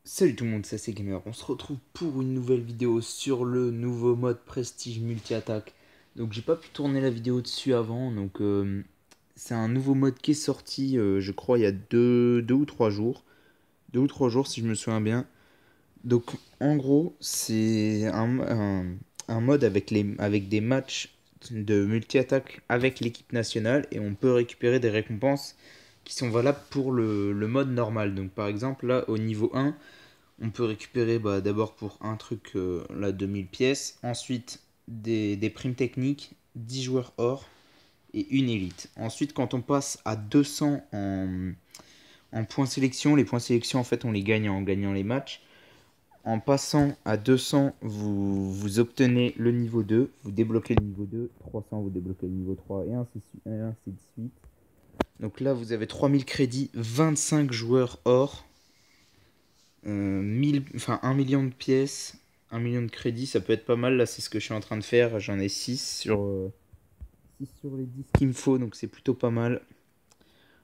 Salut tout le monde, c'est Gamer. On se retrouve pour une nouvelle vidéo sur le nouveau mode Prestige multi-attaque. Donc j'ai pas pu tourner la vidéo dessus avant, donc c'est un nouveau mode qui est sorti, je crois, il y a deux ou trois jours. 2 ou 3 jours si je me souviens bien. Donc en gros, c'est un mode avec des matchs de multi-attaque avec l'équipe nationale et on peut récupérer des récompenses qui sont valables pour le mode normal. Donc par exemple là au niveau 1, on peut récupérer d'abord pour un truc, là, 2000 pièces. Ensuite, des primes techniques, 10 joueurs or et une élite. Ensuite, quand on passe à 200 en points sélection, les points sélection, en fait, on les gagne en gagnant les matchs. En passant à 200, vous obtenez le niveau 2, vous débloquez le niveau 2, 300, vous débloquez le niveau 3 et ainsi de suite. Donc là, vous avez 3000 crédits, 25 joueurs or, 1 million de pièces, 1 million de crédits, ça peut être pas mal. Là, c'est ce que je suis en train de faire. J'en ai 6 6 sur les 10 qu'il me faut, donc c'est plutôt pas mal.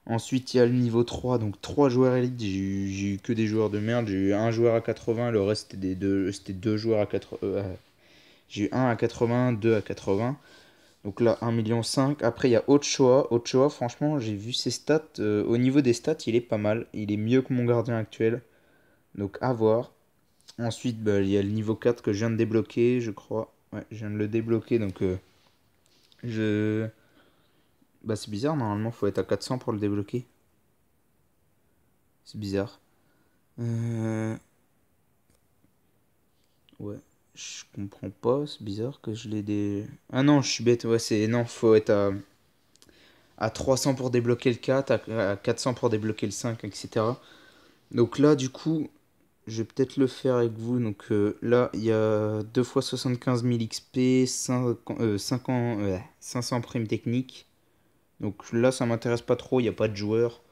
Ensuite, il y a le niveau 3, donc 3 joueurs élites. J'ai eu que des joueurs de merde. J'ai eu un joueur à 80, le reste c'était deux joueurs à 80. J'ai eu un à 80, 2 à 80. Donc là, 1,5 million. Après, il y a Ochoa. Ochoa, franchement, j'ai vu ses stats. Au niveau des stats, il est pas mal. Il est mieux que mon gardien actuel. Donc à voir. Ensuite, il y a le niveau 4 que je viens de débloquer, je crois. Ouais, je viens de le débloquer, donc je... c'est bizarre, normalement, faut être à 400 pour le débloquer. C'est bizarre. Euh... Ouais, je comprends pas, c'est bizarre que je l'ai des... Ah non, je suis bête, ouais, c'est... Non, faut être à 300 pour débloquer le 4, à 400 pour débloquer le 5, etc. Donc là, du coup, je vais peut-être le faire avec vous. Donc là, il y a 2 fois 75 000 XP, 500 primes techniques. Donc là, ça m'intéresse pas trop, il n'y a pas de joueur.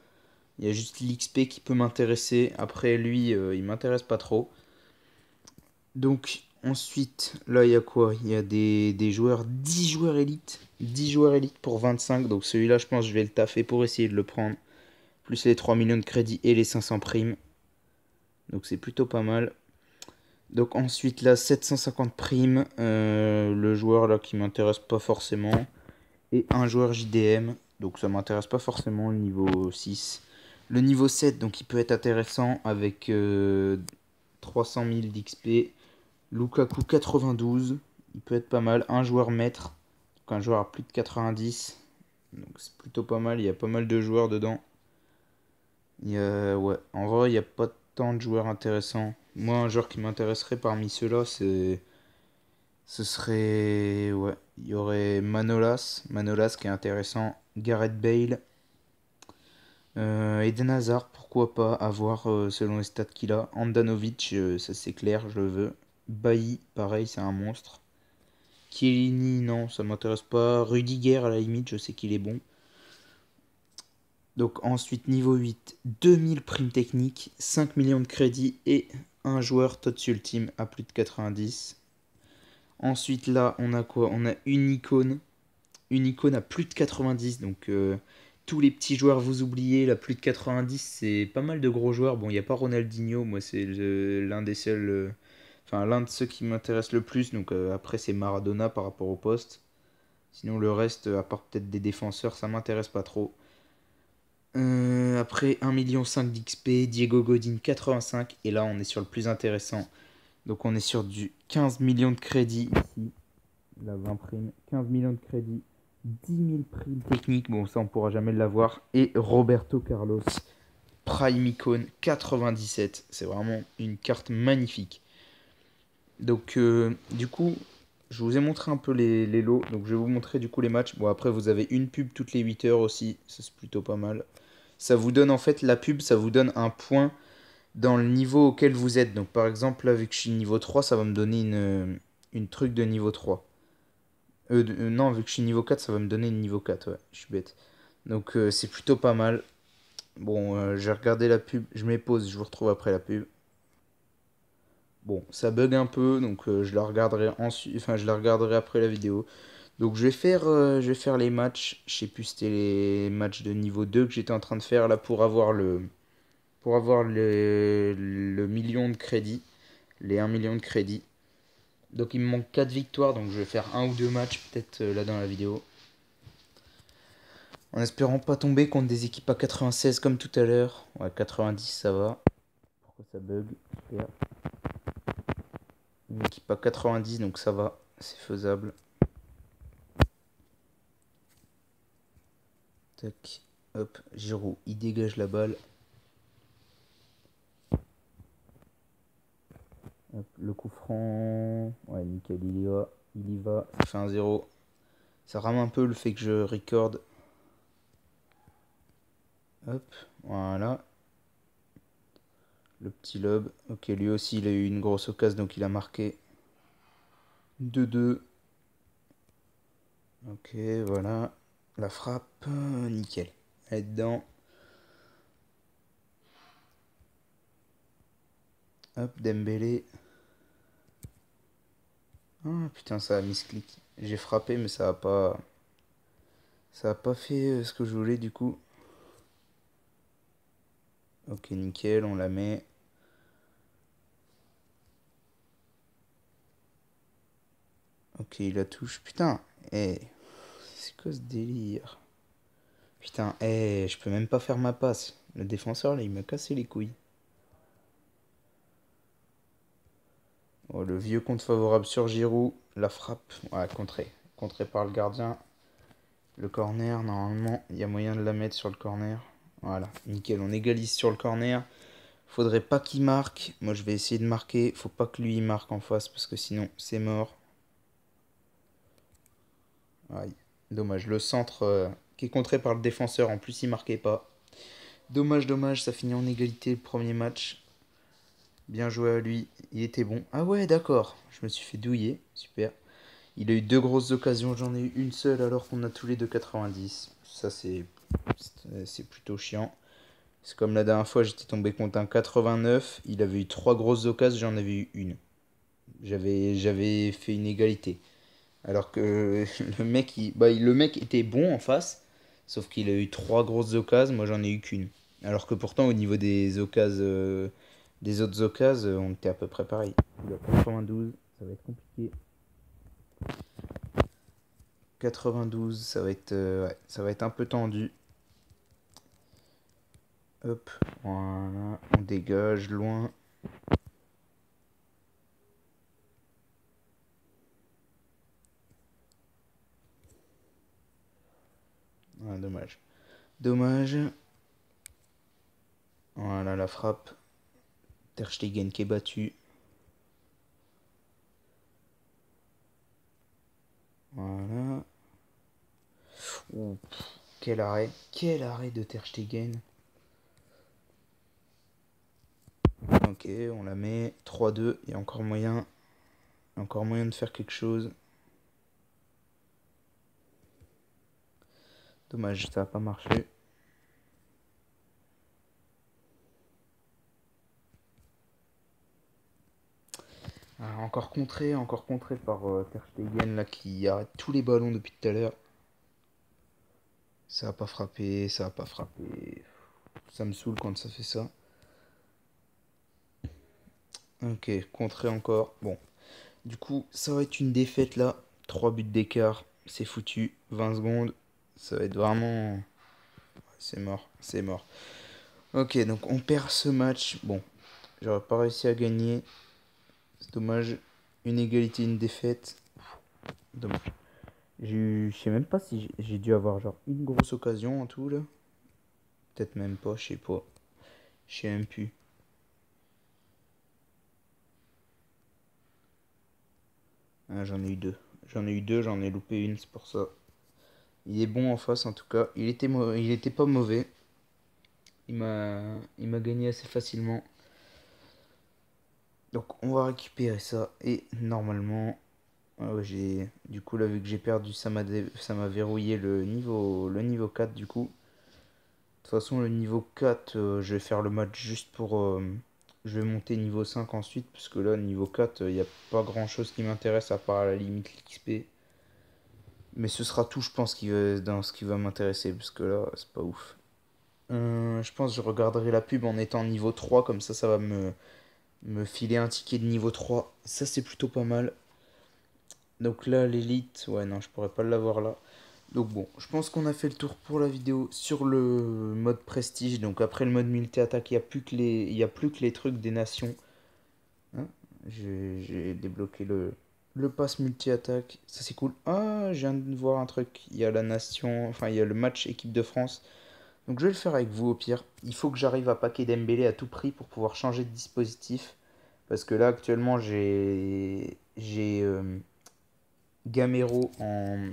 Il y a juste l'XP qui peut m'intéresser. Après, lui, il m'intéresse pas trop. Donc ensuite, là, il y a quoi? Il y a des joueurs, 10 joueurs élites. 10 joueurs élites pour 25. Donc celui-là, je pense que je vais le taffer pour essayer de le prendre. Plus les 3 millions de crédits et les 500 primes. Donc c'est plutôt pas mal. Donc ensuite là 750 primes, le joueur là qui m'intéresse pas forcément, et un joueur JDM, donc ça m'intéresse pas forcément le niveau 6. Le niveau 7 donc il peut être intéressant avec 300 000 d'XP, Lukaku 92, il peut être pas mal, un joueur maître, donc un joueur à plus de 90, donc c'est plutôt pas mal, il y a pas mal de joueurs dedans. Ouais, en vrai il n'y a pas tant de joueurs intéressants. Moi un joueur qui m'intéresserait parmi ceux-là ce serait... Ouais, il y aurait Manolas qui est intéressant, Gareth Bale, Eden Hazard, pourquoi pas, à voir selon les stats qu'il a. Andanovic, ça c'est clair, je le veux. Bailly, pareil, c'est un monstre. Chiellini, non, ça m'intéresse pas. Rudiger, à la limite, je sais qu'il est bon. Donc ensuite, niveau 8, 2000 primes techniques, 5 millions de crédits et un joueur TOTS Ultime à plus de 90. Ensuite, là, on a quoi? On a une icône à plus de 90. Donc tous les petits joueurs vous oubliez, là plus de 90, c'est pas mal de gros joueurs. Bon, il n'y a pas Ronaldinho, moi c'est l'un des seuls, enfin l'un de ceux qui m'intéressent le plus. Donc après c'est Maradona par rapport au poste. Sinon le reste, à part peut-être des défenseurs, ça m'intéresse pas trop. Après 1,5 million d'XP, Diego Godin 85. Et là on est sur le plus intéressant. Donc on est sur du 15 millions de crédits ici. La 20 primes, 15 millions de crédits, 10 000 primes techniques, bon ça on pourra jamais l'avoir, et Roberto Carlos, Prime Icon 97, c'est vraiment une carte magnifique. Donc du coup, je vous ai montré un peu les lots, donc je vais vous montrer du coup les matchs. Bon après vous avez une pub toutes les 8 heures aussi, ça c'est plutôt pas mal. Ça vous donne en fait, la pub, ça vous donne un point dans le niveau auquel vous êtes. Donc par exemple là vu que je suis niveau 3, ça va me donner une truc de niveau 3. Non, vu que je suis niveau 4, ça va me donner une niveau 4, ouais, je suis bête. Donc c'est plutôt pas mal. Bon, je vais regarder la pub, je mets pause, je vous retrouve après la pub. Bon, ça bug un peu, donc je la regarderai ensuite, enfin je la regarderai après la vidéo. Donc je vais faire les matchs. Je sais plus, c'était les matchs de niveau 2 que j'étais en train de faire là pour avoir pour avoir le million de crédits, les 1 million de crédits. Donc il me manque 4 victoires, donc je vais faire un ou deux matchs peut-être là dans la vidéo. En espérant pas tomber contre des équipes à 96 comme tout à l'heure. Ouais, 90 ça va. Pourquoi ça bug? Super. Une équipe à 90 donc ça va, c'est faisable. Tac, hop, Giroud, il dégage la balle. Hop, le coup franc. Ouais, nickel, il y va. Il y va. Ça fait 1-0. Ça rame un peu le fait que je record. Hop, voilà. Le petit lob. Ok, lui aussi, il a eu une grosse occasion, donc il a marqué. 2-2. Ok, voilà. La frappe, nickel. Elle est dedans. Hop, Dembélé. Ah putain, ça a mis ce clic. J'ai frappé, mais ça a pas. Ça a pas fait ce que je voulais du coup. Ok, nickel, on la met. Ok, il la touche. Putain, c'est quoi ce délire? Putain, je peux même pas faire ma passe. Le défenseur là, il m'a cassé les couilles. Oh, le vieux compte favorable sur Giroud. La frappe. Ouais, contré. Contré par le gardien. Le corner, normalement, il y a moyen de la mettre sur le corner. Voilà, nickel, on égalise sur le corner. Faudrait pas qu'il marque. Moi, je vais essayer de marquer. Faut pas que lui il marque en face parce que sinon, c'est mort. Aïe, dommage. Le centre qui est contré par le défenseur, en plus, il marquait pas. Dommage, dommage, ça finit en égalité le premier match. Bien joué à lui, il était bon. Ah ouais, d'accord, je me suis fait douiller, super. Il a eu deux grosses occasions, j'en ai eu une seule alors qu'on a tous les deux 90. Ça, c'est plutôt chiant. C'est comme la dernière fois, j'étais tombé contre un 89. Il avait eu trois grosses occasions, j'en avais eu une. J'avais fait une égalité. Alors que le mec était bon en face, sauf qu'il a eu trois grosses occasions, moi j'en ai eu qu'une. Alors que pourtant au niveau des occasions, des autres occasions, on était à peu près pareil. Il a 92, ça va être compliqué. 92, ouais, ça va être un peu tendu. Hop, voilà, on dégage loin. Ah, dommage. Dommage. Voilà la frappe. Ter Stegen qui est battu. Voilà. Ouh, quel arrêt. Quel arrêt de Ter Stegen. Ok, on la met. 3-2. Il y a encore moyen. Encore moyen de faire quelque chose. Dommage, ça n'a pas marché. Ah, encore contré par Ter Stegen là qui arrête tous les ballons depuis tout à l'heure. Ça a pas frappé, ça a pas frappé. Ça me saoule quand ça fait ça. Ok, contré encore. Bon, du coup, ça va être une défaite là. 3 buts d'écart, c'est foutu. 20 secondes, ça va être vraiment. C'est mort, c'est mort. Ok, donc on perd ce match. Bon, j'aurais pas réussi à gagner. C'est dommage. Une égalité, une défaite. Dommage. Je sais même pas si j'ai dû avoir genre une grosse occasion en tout là. Peut-être même pas, je sais pas. Je sais même plus. Ah, j'en ai eu deux. J'en ai eu deux, j'en ai loupé une, c'est pour ça. Il est bon en face en tout cas. Il était pas mauvais. Il m'a gagné assez facilement. Donc on va récupérer ça. Et normalement, ah ouais, du coup là vu que j'ai perdu, ça m'a verrouillé le niveau 4 du coup. De toute façon le niveau 4, je vais faire le match juste pour... je vais monter niveau 5 ensuite. Parce que là niveau 4, il n'y a pas grand chose qui m'intéresse à part à la limite l'XP. Mais ce sera tout je pense dans ce qui va m'intéresser. Parce que là c'est pas ouf. Je pense que je regarderai la pub en étant niveau 3, comme ça va me filer un ticket de niveau 3. Ça c'est plutôt pas mal. Donc là l'élite, ouais non je pourrais pas l'avoir là. Donc bon, je pense qu'on a fait le tour pour la vidéo sur le mode prestige. Donc après le mode multi-attaque, il y a plus que les trucs des nations. Hein, j'ai débloqué le pass multi-attaque. Ça c'est cool. Ah, je viens de voir un truc. Il y a la nation, enfin il y a le match équipe de France. Donc je vais le faire avec vous au pire. Il faut que j'arrive à paquer Dembélé à tout prix pour pouvoir changer de dispositif. Parce que là actuellement j'ai Gamero en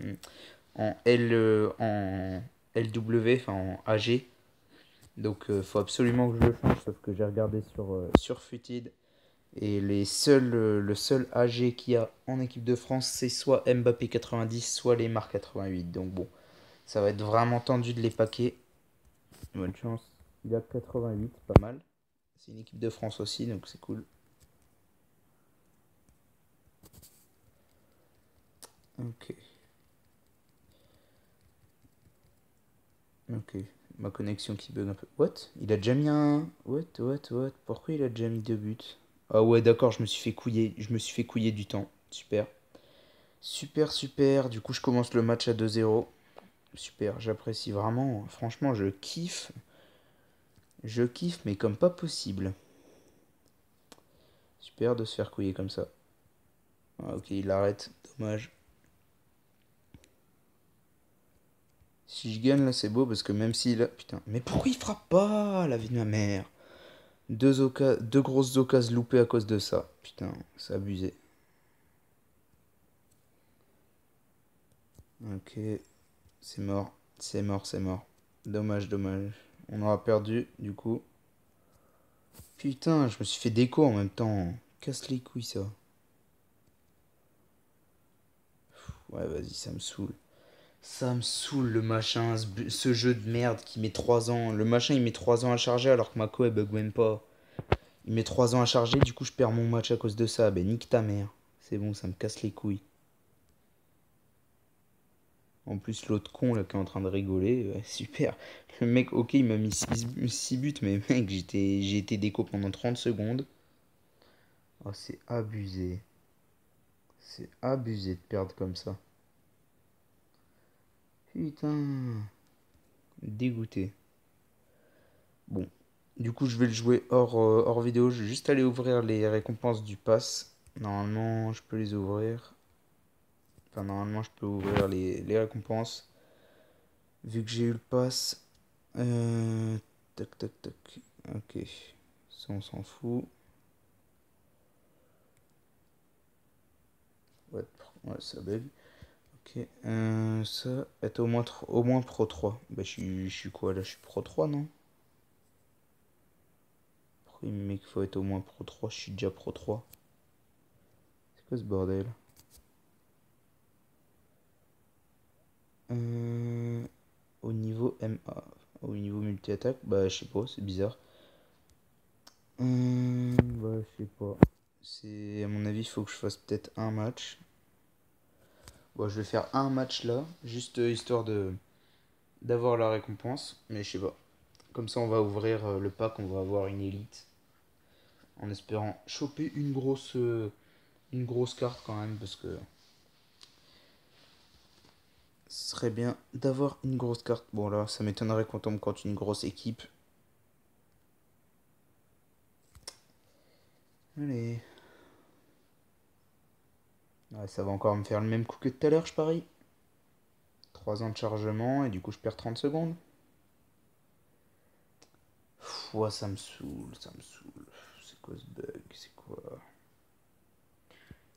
en LW, enfin en AG. Donc faut absolument que je le change, sauf que j'ai regardé sur Futid. Et le seul AG qu'il y a en équipe de France, c'est soit Mbappé 90, soit Lemar 88. Donc bon, ça va être vraiment tendu de les paquer. Bonne chance. Il a 88, pas mal. C'est une équipe de France aussi, donc c'est cool. Ok. Ok. Ma connexion qui bug un peu. What? Il a déjà mis un. What? Pourquoi il a déjà mis deux buts? Ah ouais, d'accord, je me suis fait couiller. Je me suis fait couiller du temps. Super. Super. Du coup, je commence le match à 2-0. Super, j'apprécie vraiment. Franchement, je kiffe. Je kiffe, mais comme pas possible. Super de se faire couiller comme ça. Ah, ok, il arrête. Dommage. Si je gagne là, c'est beau parce que même s'il a. Putain, mais pourquoi il frappe pas, la vie de ma mère? Deux grosses occasions loupées à cause de ça. Putain, c'est abusé. Ok, c'est mort. Dommage. On aura perdu, du coup. Putain, je me suis fait déco en même temps. Casse les couilles, ça. Ouais, vas-y, ça me saoule. Ça me saoule le machin, ce jeu de merde qui met 3 ans. Le machin il met 3 ans à charger alors que ma co elle bug même pas. Il met 3 ans à charger, du coup je perds mon match à cause de ça. Ben nique ta mère. C'est bon, ça me casse les couilles. En plus l'autre con là qui est en train de rigoler, ouais, super. Le mec, ok, il m'a mis 6 buts, mais mec, j'ai été déco pendant 30 secondes. Oh, c'est abusé. C'est abusé de perdre comme ça. Putain. Dégoûté. Bon, du coup, je vais le jouer hors vidéo. Je vais juste aller ouvrir les récompenses du pass. Normalement, je peux les ouvrir. Enfin, normalement, je peux ouvrir les récompenses. Vu que j'ai eu le pass. Euh, tac. Ok. Ça, on s'en fout. Ouais, ouais, ça bug. Ok. Ça, être au moins Pro 3. Bah, je suis quoi là? Je suis Pro 3, non? Pourquoi il me met qu'il faut être au moins Pro 3? Je suis déjà Pro 3. C'est quoi ce bordel? Euh, Au niveau MA, au niveau multi-attaque, bah je sais pas, c'est bizarre. Bah je sais pas. C'est à mon avis, il faut que je fasse peut-être un match. Bon, je vais faire un match là, juste histoire de d'avoir la récompense, mais je sais pas. Comme ça, on va ouvrir le pack, on va avoir une élite, en espérant choper une grosse carte quand même, parce que ce serait bien d'avoir une grosse carte. Bon là, ça m'étonnerait qu'on tombe contre une grosse équipe. Allez. Ouais, ça va encore me faire le même coup que tout à l'heure, je parie. 3 ans de chargement et du coup je perds 30 secondes. Ouais, ça me saoule. C'est quoi ce bug? C'est quoi?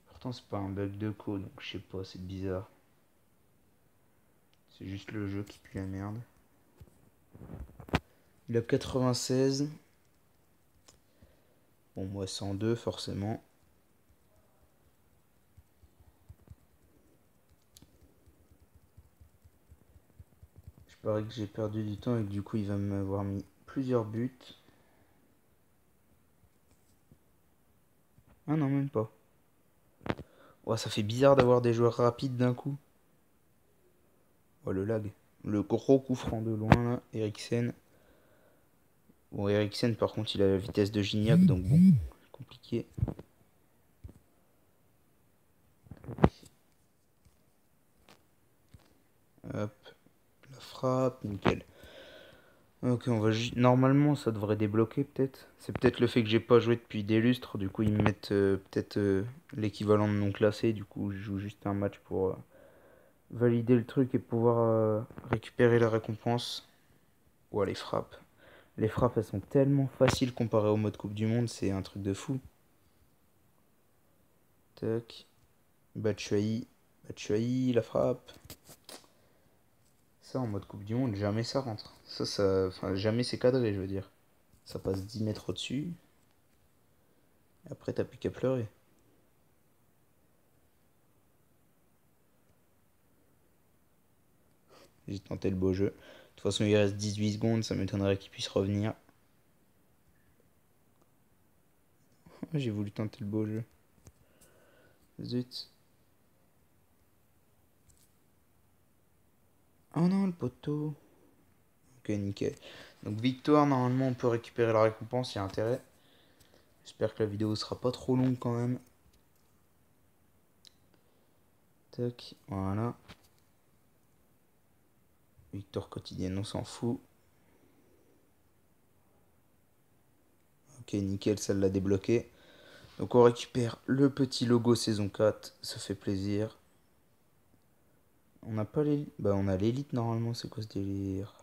Pourtant c'est pas un bug de code, donc je sais pas, c'est bizarre. C'est juste le jeu qui pue la merde. Il a 96. Bon, moi 102 forcément. Je parie que j'ai perdu du temps et que du coup il va m'avoir mis plusieurs buts. Ah non, même pas. Ouais, ça fait bizarre d'avoir des joueurs rapides d'un coup. Oh, le lag. Le gros coup franc de loin là, Eriksen. Bon, Eriksen, par contre, il a la vitesse de Gignac, donc bon, compliqué. Hop, la frappe, nickel. Ok, on va normalement, ça devrait débloquer peut-être. C'est peut-être le fait que j'ai pas joué depuis des lustres, du coup ils me mettent peut-être l'équivalent de non classé, du coup je joue juste un match pour valider le truc et pouvoir récupérer la récompense. Ouah, les frappes. Les frappes, elles sont tellement faciles comparées au mode Coupe du Monde, c'est un truc de fou. Tac. Batshuayi. Batshuayi, la frappe. Ça, en mode Coupe du Monde, jamais ça rentre. Enfin, jamais c'est cadré, je veux dire. Ça passe 10 mètres au-dessus. Et après, t'as plus qu'à pleurer. J'ai tenté le beau jeu. De toute façon, il reste 18 secondes, ça m'étonnerait qu'il puisse revenir. J'ai voulu tenter le beau jeu. Zut. Oh non, le poteau. Ok, nickel. Donc victoire, normalement on peut récupérer la récompense, il y a intérêt. J'espère que la vidéo sera pas trop longue quand même. Tac, voilà. Victoire quotidienne, on s'en fout. Ok, nickel, ça l'a débloqué. Donc on récupère le petit logo saison 4, ça fait plaisir. On n'a pas l'élite. Bah on a l'élite normalement, c'est quoi ce délire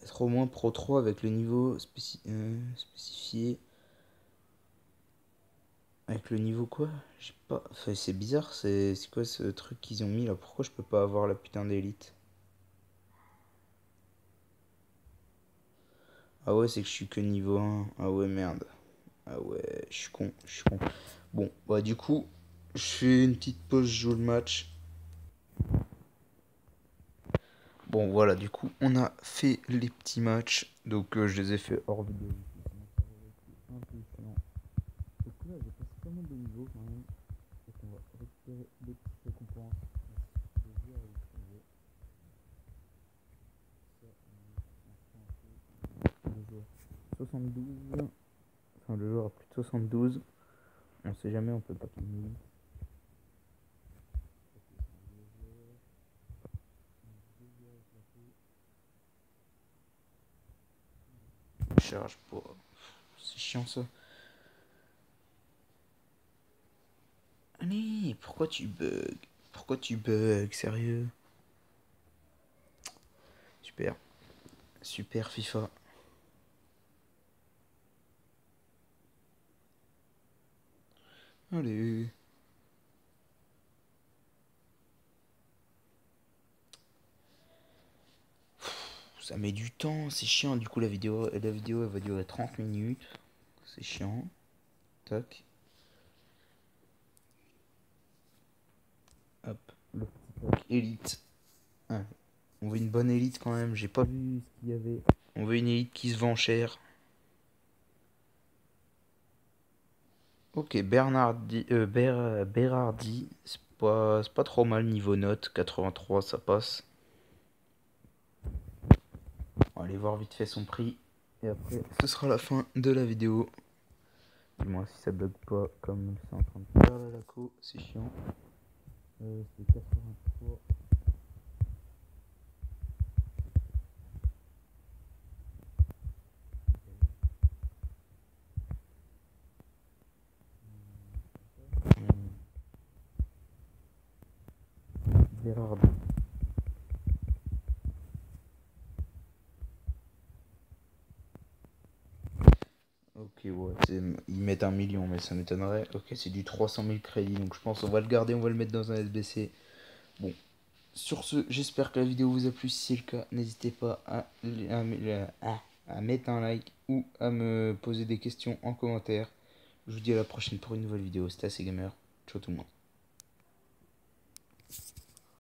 Être au moins Pro 3 avec le niveau spécifié. Avec le niveau quoi? J'ai pas. Enfin, c'est bizarre, c'est quoi ce truc qu'ils ont mis là? Pourquoi je peux pas avoir la putain d'élite? Ah ouais, c'est que je suis que niveau 1. Ah ouais, merde. Ah ouais, je suis con, je suis con. Bon, bah du coup, je fais une petite pause, je joue le match. Bon voilà, du coup, on a fait les petits matchs. Donc je les ai fait hors vidéo. Un peu chiant. Donc là, j'ai passé pas mal de niveaux quand même. Donc on va récupérer des petites récompenses. Les joueurs utilisés. Le joueur 72. Enfin, le joueur a plus de 72. On sait jamais, on peut pas qu'il nous. Charge pas. C'est chiant ça. Allez, pourquoi tu bugs? Pourquoi tu bugs, sérieux? Super. Super FIFA. Allez. Ça met du temps, c'est chiant. Du coup, la vidéo elle va durer 30 minutes. C'est chiant. Tac. Hop. Le petit pack élite. Ah, on veut une bonne élite quand même. J'ai pas vu ce qu'il y avait. On veut une élite qui se vend cher. Ok, Berardi, c'est pas trop mal niveau note, 83 ça passe. On va aller voir vite fait son prix. Et après, ce sera la fin de la vidéo. Dis-moi si ça bug pas comme c'est en train de faire là, la co, c'est chiant. C'est 83. Berardi. Ok, ouais, ils mettent 1 million, mais ça m'étonnerait. Ok, c'est du 300 000 crédits, donc je pense on va le garder, on va le mettre dans un SBC. Bon, sur ce, j'espère que la vidéo vous a plu. Si c'est le cas, n'hésitez pas à mettre un like ou à me poser des questions en commentaire. Je vous dis à la prochaine pour une nouvelle vidéo. C'était assez gamer. Ciao tout le monde.